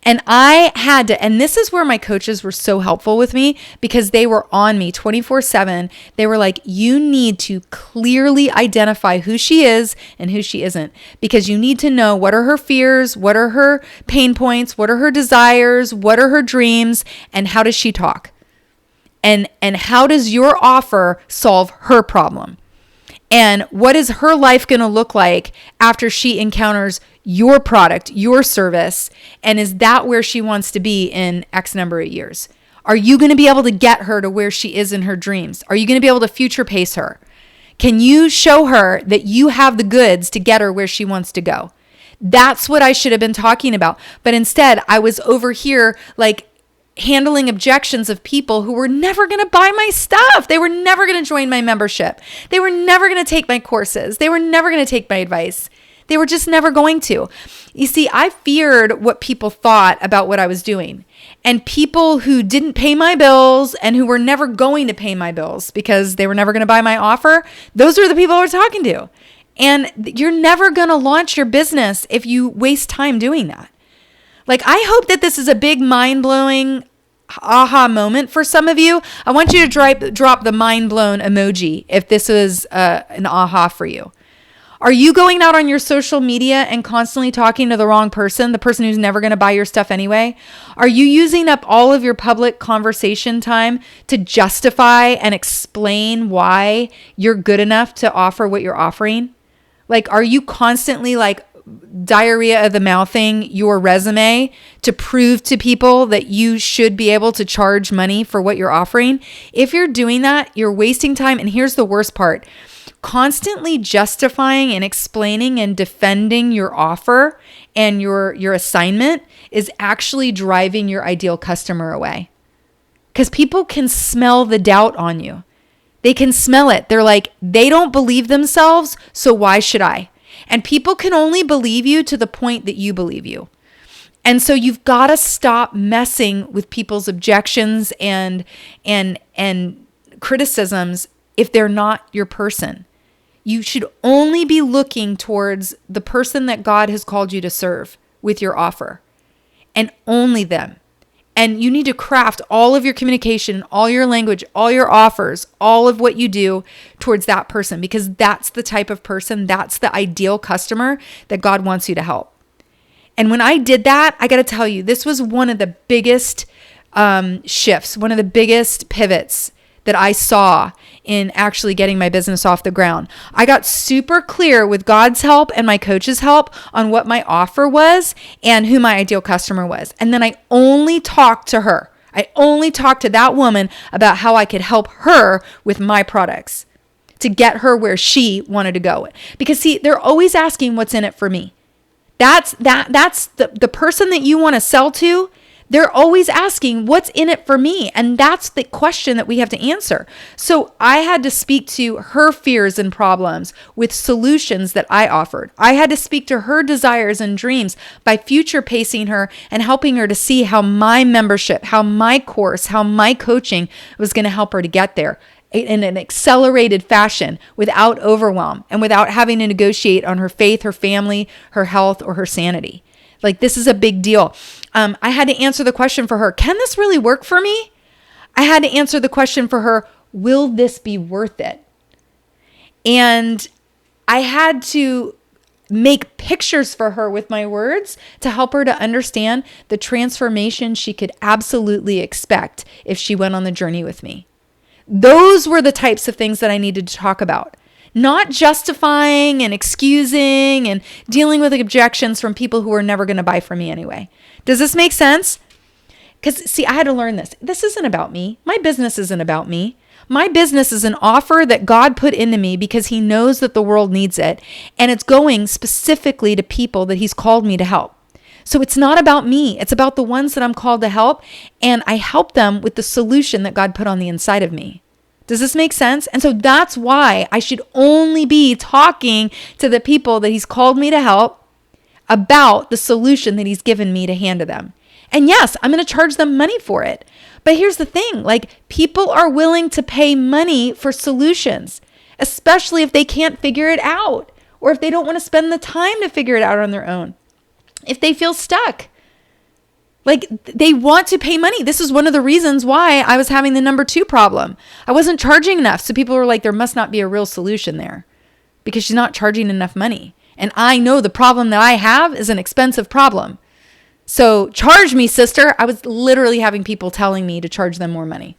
And I had to, and this is where my coaches were so helpful with me, because they were on me 24/7. They were like, you need to clearly identify who she is and who she isn't, because you need to know what are her fears, what are her pain points, what are her desires, what are her dreams, and how does she talk? And how does your offer solve her problem? And what is her life going to look like after she encounters your product, your service? And is that where she wants to be in X number of years? Are you going to be able to get her to where she is in her dreams? Are you going to be able to future pace her? Can you show her that you have the goods to get her where she wants to go? That's what I should have been talking about. But instead, I was over here like handling objections of people who were never going to buy my stuff. They were never going to join my membership. They were never going to take my courses. They were never going to take my advice. They were just never going to. You see, I feared what people thought about what I was doing. And people who didn't pay my bills and who were never going to pay my bills because they were never going to buy my offer, those are the people I was talking to. And you're never going to launch your business if you waste time doing that. Like, I hope that this is a big mind-blowing aha moment for some of you. I want you to drop the mind-blown emoji if this is an aha for you. Are you going out on your social media and constantly talking to the wrong person, the person who's never going to buy your stuff anyway? Are you using up all of your public conversation time to justify and explain why you're good enough to offer what you're offering? Like, are you constantly like diarrhea of the mouthing your resume to prove to people that you should be able to charge money for what you're offering? If you're doing that, you're wasting time. And here's the worst part. Constantly justifying and explaining and defending your offer and your assignment is actually driving your ideal customer away. Because people can smell the doubt on you. They can smell it. They're like, they don't believe themselves, so why should I? And people can only believe you to the point that you believe you. And so you've got to stop messing with people's objections and criticisms if they're not your person. You should only be looking towards the person that God has called you to serve with your offer, and only them. And you need to craft all of your communication, all your language, all your offers, all of what you do towards that person, because that's the type of person, that's the ideal customer that God wants you to help. And when I did that, I got to tell you, this was one of the biggest shifts, one of the biggest pivots that I saw in actually getting my business off the ground. I got super clear with God's help and my coach's help on what my offer was and who my ideal customer was. And then I only talked to her. I only talked to that woman about how I could help her with my products to get her where she wanted to go. Because see, they're always asking what's in it for me. That's the person that you want to sell to. They're always asking, what's in it for me? And that's the question that we have to answer. So I had to speak to her fears and problems with solutions that I offered. I had to speak to her desires and dreams by future pacing her and helping her to see how my membership, how my course, how my coaching was going to help her to get there in an accelerated fashion without overwhelm and without having to negotiate on her faith, her family, her health, or her sanity. Like, this is a big deal. I had to answer the question for her, can this really work for me? I had to answer the question for her, will this be worth it? And I had to make pictures for her with my words to help her to understand the transformation she could absolutely expect if she went on the journey with me. Those were the types of things that I needed to talk about. Not justifying and excusing and dealing with objections from people who are never going to buy from me anyway. Does this make sense? Because see, I had to learn this. This isn't about me. My business isn't about me. My business is an offer that God put into me because he knows that the world needs it. And it's going specifically to people that he's called me to help. So it's not about me. It's about the ones that I'm called to help. And I help them with the solution that God put on the inside of me. Does this make sense? And so that's why I should only be talking to the people that he's called me to help about the solution that he's given me to hand to them. And yes, I'm going to charge them money for it. But here's the thing, like, people are willing to pay money for solutions, especially if they can't figure it out or if they don't want to spend the time to figure it out on their own. If they feel stuck, like, they want to pay money. This is one of the reasons why I was having the number 2 problem. I wasn't charging enough. So people were like, there must not be a real solution there because she's not charging enough money. And I know the problem that I have is an expensive problem. So charge me, sister. I was literally having people telling me to charge them more money.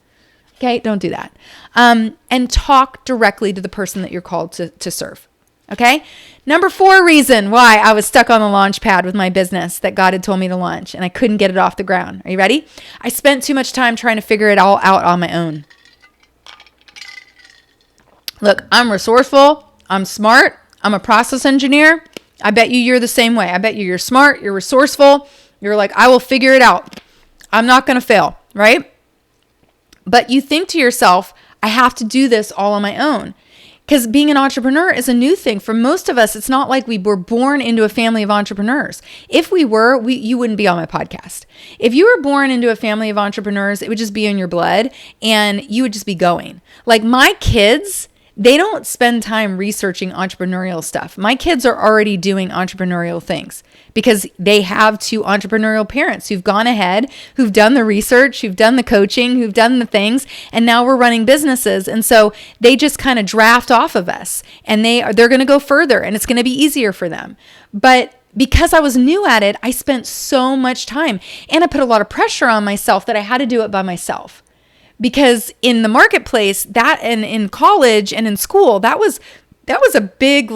Okay, don't do that. And talk directly to the person that you're called to serve. Okay. Number 4 reason why I was stuck on the launch pad with my business that God had told me to launch and I couldn't get it off the ground. Are you ready? I spent too much time trying to figure it all out on my own. Look, I'm resourceful. I'm smart. I'm a process engineer. I bet you're the same way. I bet you're smart. You're resourceful. You're like, I will figure it out. I'm not going to fail, right? But you think to yourself, I have to do this all on my own. Because being an entrepreneur is a new thing. For most of us, it's not like we were born into a family of entrepreneurs. If we were, you wouldn't be on my podcast. If you were born into a family of entrepreneurs, it would just be in your blood and you would just be going. Like my kids, they don't spend time researching entrepreneurial stuff. My kids are already doing entrepreneurial things because they have 2 entrepreneurial parents who've gone ahead, who've done the research, who've done the coaching, who've done the things, and now we're running businesses. And so they just kind of draft off of us and they're going to go further and it's going to be easier for them. But because I was new at it, I spent so much time and I put a lot of pressure on myself that I had to do it by myself. Because in the marketplace, that and in college and in school, that was a big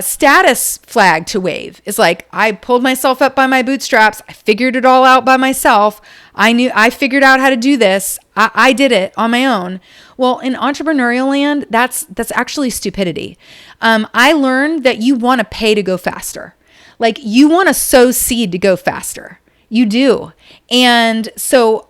status flag to wave. It's like I pulled myself up by my bootstraps. I figured it all out by myself. I figured out how to do this. I did it on my own. Well, in entrepreneurial land, that's actually stupidity. I learned that you want to pay to go faster. Like you want to sow seed to go faster. You do. And so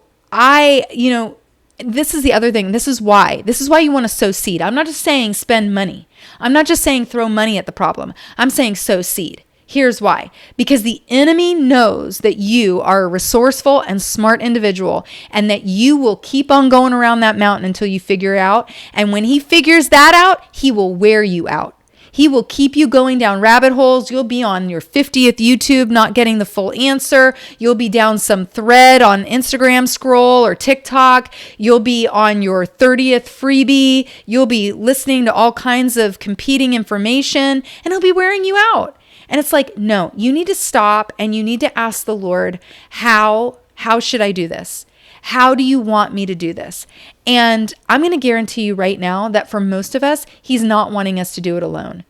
this is the other thing. This is why you want to sow seed. I'm not just saying spend money. I'm not just saying throw money at the problem. I'm saying sow seed. Here's why. Because the enemy knows that you are a resourceful and smart individual and that you will keep on going around that mountain until you figure it out. And when he figures that out, he will wear you out. He will keep you going down rabbit holes. You'll be on your 50th YouTube not getting the full answer. You'll be down some thread on Instagram scroll or TikTok. You'll be on your 30th freebie. You'll be listening to all kinds of competing information and he'll be wearing you out. And it's like, no, you need to stop and you need to ask the Lord, how should I do this? How do you want me to do this? And I'm going to guarantee you right now that for most of us, he's not wanting us to do it alone.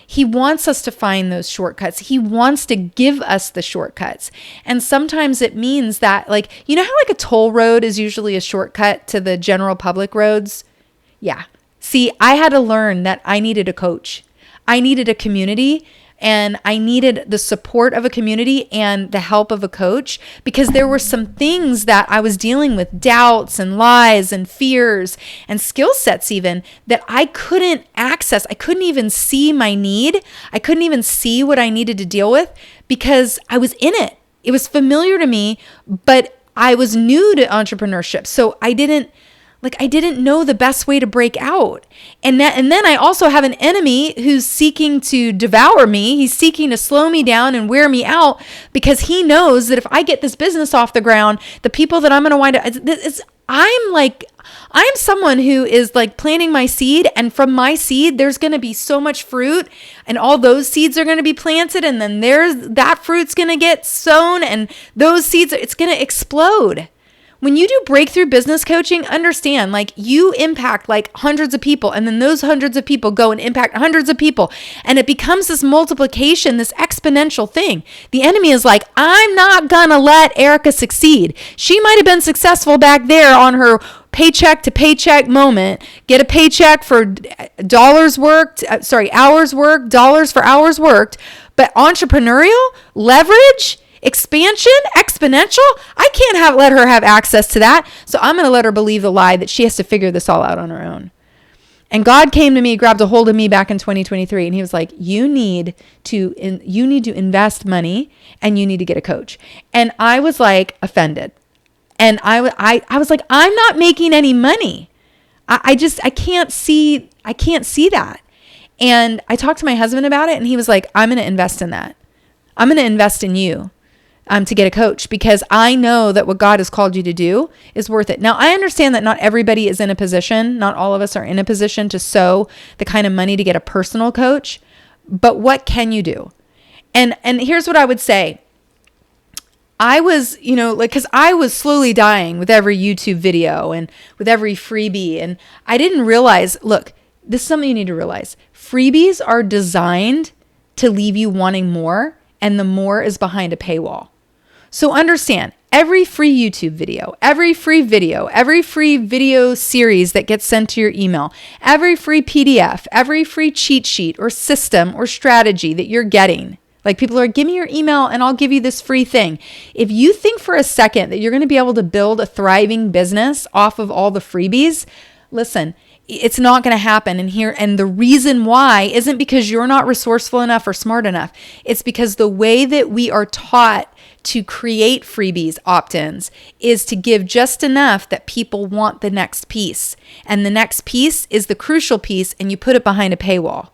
He wants us to find those shortcuts. He wants to give us the shortcuts. And sometimes it means that, like, you know how like a toll road is usually a shortcut to the general public roads? Yeah. See, I had to learn that I needed a coach. I needed a community. And I needed the support of a community and the help of a coach because there were some things that I was dealing with, doubts and lies and fears and skill sets even, that I couldn't access. I couldn't even see my need. I couldn't even see what I needed to deal with because I was in it. It was familiar to me, but I was new to entrepreneurship. So I didn't like I didn't know the best way to break out. And then I also have an enemy who's seeking to devour me. He's seeking to slow me down and wear me out because he knows that if I get this business off the ground, the people that I'm going to wind up, I'm someone who is like planting my seed, and from my seed, there's going to be so much fruit, and all those seeds are going to be planted, and then that fruit's going to get sown, and those seeds, it's going to explode. When you do breakthrough business coaching, understand, like you impact like hundreds of people, and then those hundreds of people go and impact hundreds of people. And it becomes this multiplication, this exponential thing. The enemy is like, I'm not going to let Erica succeed. She might have been successful back there on her paycheck to paycheck moment, get a paycheck for hours worked, dollars for hours worked, but entrepreneurial, leverage, expansion, exponential, I can't let her have access to that. So I'm going to let her believe the lie that she has to figure this all out on her own. And God came to me, grabbed a hold of me back in 2023, and he was like, you need to invest money, and you need to get a coach. And I was like offended. And I was like, I'm not making any money. I can't see that. And I talked to my husband about it, and he was like, I'm going to invest in that. I'm going to invest in you. To get a coach, because I know that what God has called you to do is worth it. Now, I understand that not everybody is in a position, not all of us are in a position to sow the kind of money to get a personal coach, but what can you do? And here's what I would say. I was, because I was slowly dying with every YouTube video and with every freebie, and I didn't realize, look, this is something you need to realize. Freebies are designed to leave you wanting more, and the more is behind a paywall. So understand, every free YouTube video, every free video series that gets sent to your email, every free PDF, every free cheat sheet or system or strategy that you're getting, like people are, give me your email and I'll give you this free thing. If you think for a second that you're going to be able to build a thriving business off of all the freebies, listen, it's not going to happen. And the reason why isn't because you're not resourceful enough or smart enough. It's because the way that we are taught to create freebies, opt-ins, is to give just enough that people want the next piece. And the next piece is the crucial piece, and you put it behind a paywall.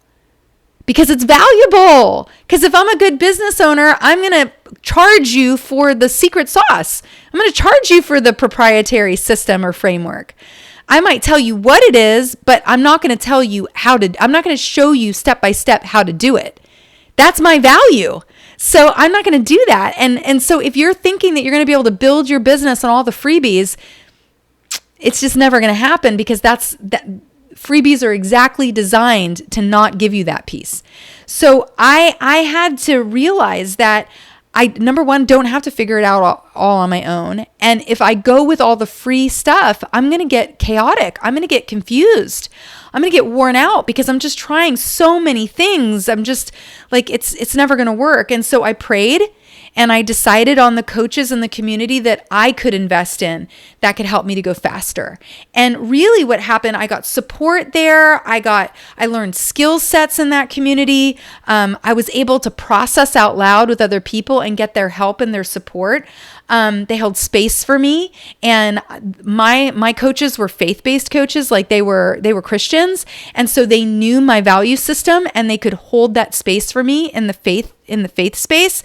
Because it's valuable. Because if I'm a good business owner, I'm going to charge you for the secret sauce. I'm going to charge you for the proprietary system or framework. I might tell you what it is, but I'm not going to tell you I'm not going to show you step by step how to do it. That's my value. So I'm not going to do that. And so if you're thinking that you're going to be able to build your business on all the freebies, it's just never going to happen, because freebies are exactly designed to not give you that piece. So I had to realize that number one, don't have to figure it out all on my own. And if I go with all the free stuff, I'm going to get chaotic. I'm going to get confused. I'm going to get worn out because I'm just trying so many things. I'm just like, it's never going to work. And so I prayed, and I decided on the coaches in the community that I could invest in that could help me to go faster. And really what happened, I got support there. I learned skill sets in that community. I was able to process out loud with other people and get their help and their support. They held space for me, and my coaches were faith-based coaches, like they were Christians, and so they knew my value system, and they could hold that space for me in the faith space.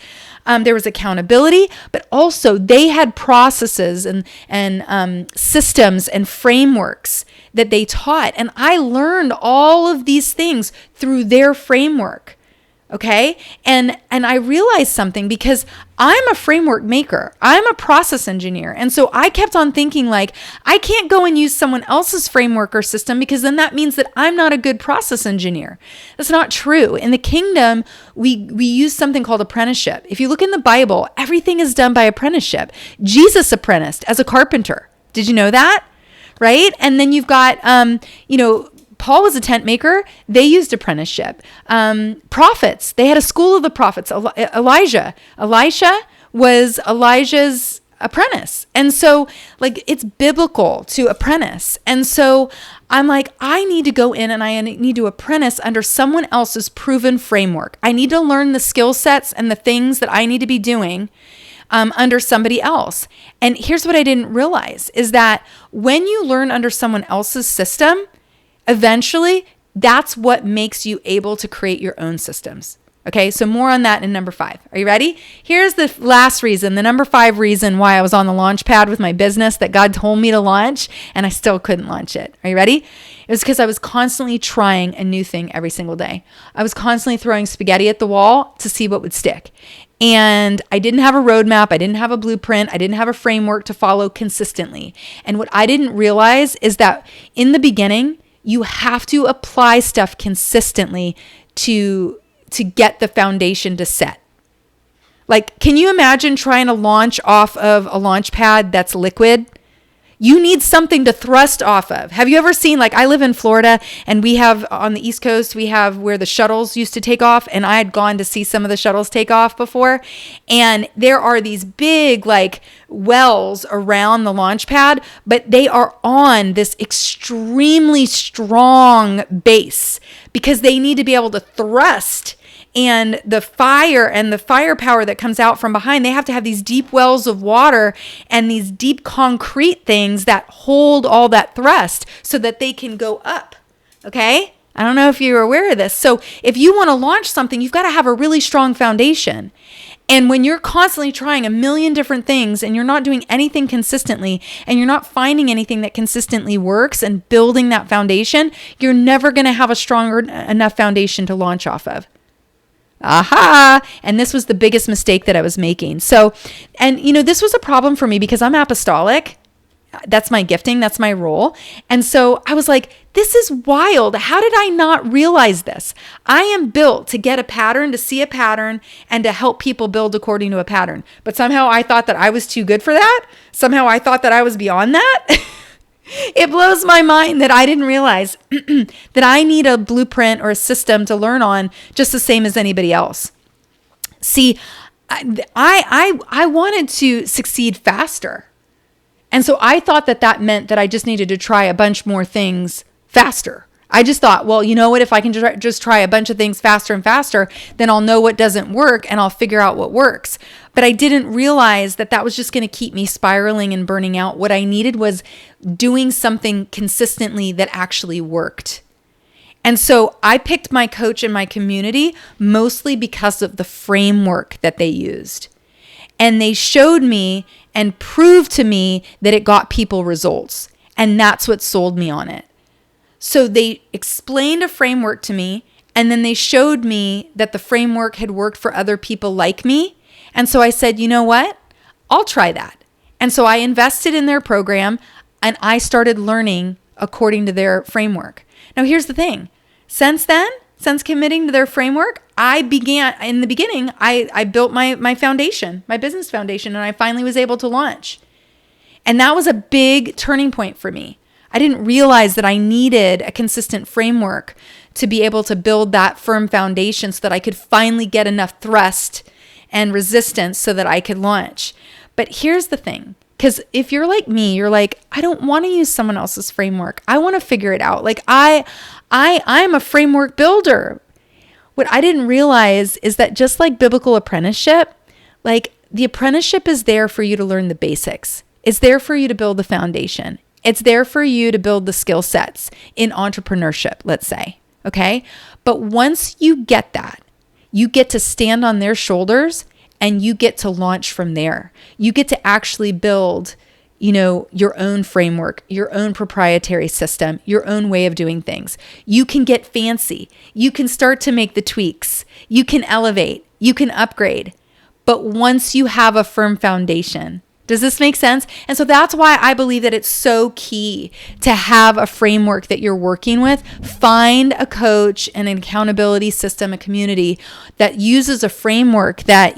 There was accountability, but also they had processes and systems and frameworks that they taught, and I learned all of these things through their framework. Okay. And I realized something, because I'm a framework maker. I'm a process engineer. And so I kept on thinking, like, I can't go and use someone else's framework or system, because then that means that I'm not a good process engineer. That's not true. In the kingdom, we use something called apprenticeship. If you look in the Bible, everything is done by apprenticeship. Jesus apprenticed as a carpenter. Did you know that? Right? And then you've got, Paul was a tent maker. They used apprenticeship. Prophets, they had a school of the prophets. Elisha was Elijah's apprentice. And so, like, it's biblical to apprentice. And so I'm like, I need to go in and I need to apprentice under someone else's proven framework. I need to learn the skill sets and the things that I need to be doing under somebody else. And here's what I didn't realize is that when you learn under someone else's system, eventually that's what makes you able to create your own systems. Okay, so more on that in number 5. Are you ready? Here's the last reason, the number 5 reason why I was on the launch pad with my business that God told me to launch and I still couldn't launch it. Are you ready? It was because I was constantly trying a new thing every single day. I was constantly throwing spaghetti at the wall to see what would stick. And I didn't have a roadmap. I didn't have a blueprint. I didn't have a framework to follow consistently. And what I didn't realize is that in the beginning, you have to apply stuff consistently to get the foundation to set. Like, can you imagine trying to launch off of a launch pad that's liquid? You need something to thrust off of. Have you ever seen, like, I live in Florida and we have on the East Coast, we have where the shuttles used to take off, and I had gone to see some of the shuttles take off before. And there are these big, like, wells around the launch pad, but they are on this extremely strong base because they need to be able to thrust. And the fire and the firepower that comes out from behind, they have to have these deep wells of water and these deep concrete things that hold all that thrust so that they can go up. Okay? I don't know if you're aware of this. So if you want to launch something, you've got to have a really strong foundation. And when you're constantly trying a million different things and you're not doing anything consistently and you're not finding anything that consistently works and building that foundation, you're never going to have a stronger enough foundation to launch off of. Aha. And this was the biggest mistake that I was making. So, and this was a problem for me because I'm apostolic. That's my gifting. That's my role. And so I was like, this is wild. How did I not realize this? I am built to get a pattern, to see a pattern, and to help people build according to a pattern. But somehow I thought that I was too good for that. Somehow I thought that I was beyond that. It blows my mind that I didn't realize that I need a blueprint or a system to learn on just the same as anybody else. See, I wanted to succeed faster. And so I thought that meant that I just needed to try a bunch more things faster. I just thought, well, you know what? If I can just try a bunch of things faster and faster, then I'll know what doesn't work and I'll figure out what works. But I didn't realize that was just going to keep me spiraling and burning out. What I needed was doing something consistently that actually worked. And so I picked my coach and my community mostly because of the framework that they used. And they showed me and proved to me that it got people results. And that's what sold me on it. So they explained a framework to me, and then they showed me that the framework had worked for other people like me. And so I said, you know what? I'll try that. And so I invested in their program and I started learning according to their framework. Now, here's the thing. Since then, since committing to their framework, I built my foundation, my business foundation, and I finally was able to launch. And that was a big turning point for me. I didn't realize that I needed a consistent framework to be able to build that firm foundation so that I could finally get enough thrust and resistance so that I could launch. But here's the thing, because if you're like me, you're like, I don't want to use someone else's framework. I want to figure it out. Like I'm a framework builder. What I didn't realize is that just like biblical apprenticeship, like the apprenticeship is there for you to learn the basics. It's there for you to build the foundation. It's there for you to build the skill sets in entrepreneurship, let's say, okay? But once you get that, you get to stand on their shoulders and you get to launch from there. You get to actually build, your own framework, your own proprietary system, your own way of doing things. You can get fancy. You can start to make the tweaks. You can elevate. You can upgrade. But once you have a firm foundation, does this make sense? And so that's why I believe that it's so key to have a framework that you're working with. Find a coach, an accountability system, a community that uses a framework that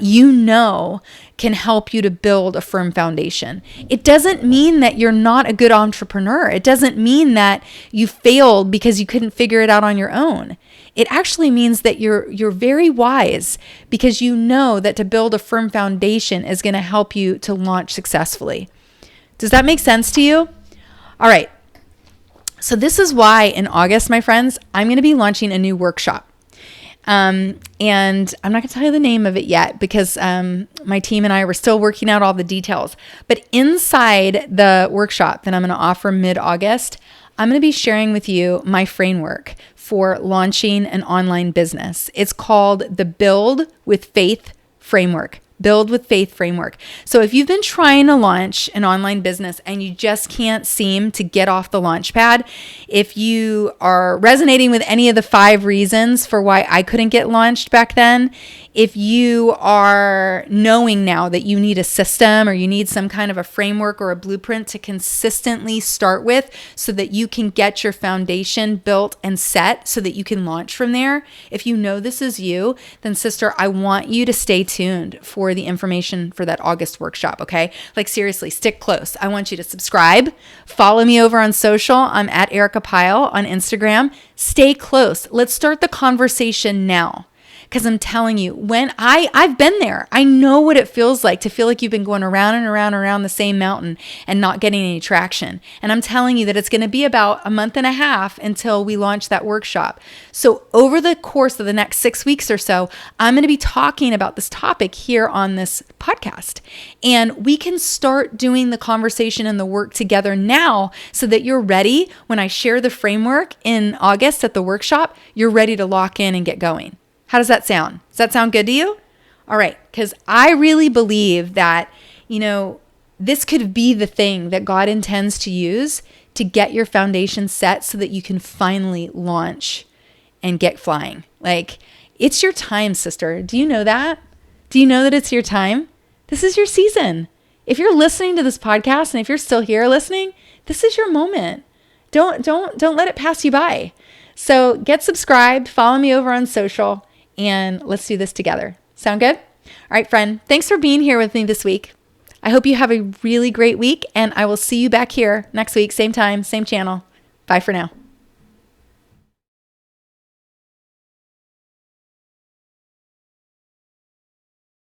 can help you to build a firm foundation. It doesn't mean that you're not a good entrepreneur. It doesn't mean that you failed because you couldn't figure it out on your own. It actually means that you're very wise because you know that to build a firm foundation is going to help you to launch successfully. Does that make sense to you? All right. So this is why in August, my friends, I'm going to be launching a new workshop. And I'm not going to tell you the name of it yet because my team and I were still working out all the details. But inside the workshop that I'm going to offer mid-August, I'm going to be sharing with you my framework for launching an online business. It's called the Build with Faith Framework. Build with Faith framework. So if you've been trying to launch an online business and you just can't seem to get off the launch pad, if you are resonating with any of the 5 reasons for why I couldn't get launched back then, if you are knowing now that you need a system or you need some kind of a framework or a blueprint to consistently start with so that you can get your foundation built and set so that you can launch from there, if you know this is you, then sister, I want you to stay tuned for the information for that August workshop, okay? Like seriously, stick close. I want you to subscribe, follow me over on social. I'm at Erica Pyle on Instagram. Stay close. Let's start the conversation now. Because I'm telling you, when I've been there, I know what it feels like to feel like you've been going around and around and around the same mountain and not getting any traction. And I'm telling you that it's going to be about a month and a half until we launch that workshop. So over the course of the next 6 weeks or so, I'm going to be talking about this topic here on this podcast. And we can start doing the conversation and the work together now so that you're ready when I share the framework in August at the workshop, you're ready to lock in and get going. How does that sound? Does that sound good to you? All right, because I really believe that, this could be the thing that God intends to use to get your foundation set so that you can finally launch and get flying. Like, it's your time, sister. Do you know that? Do you know that it's your time? This is your season. If you're listening to this podcast and if you're still here listening, this is your moment. Don't let it pass you by. So get subscribed, follow me over on social, and let's do this together. Sound good? All right, friend. Thanks for being here with me this week. I hope you have a really great week, and I will see you back here next week, same time, same channel. Bye for now.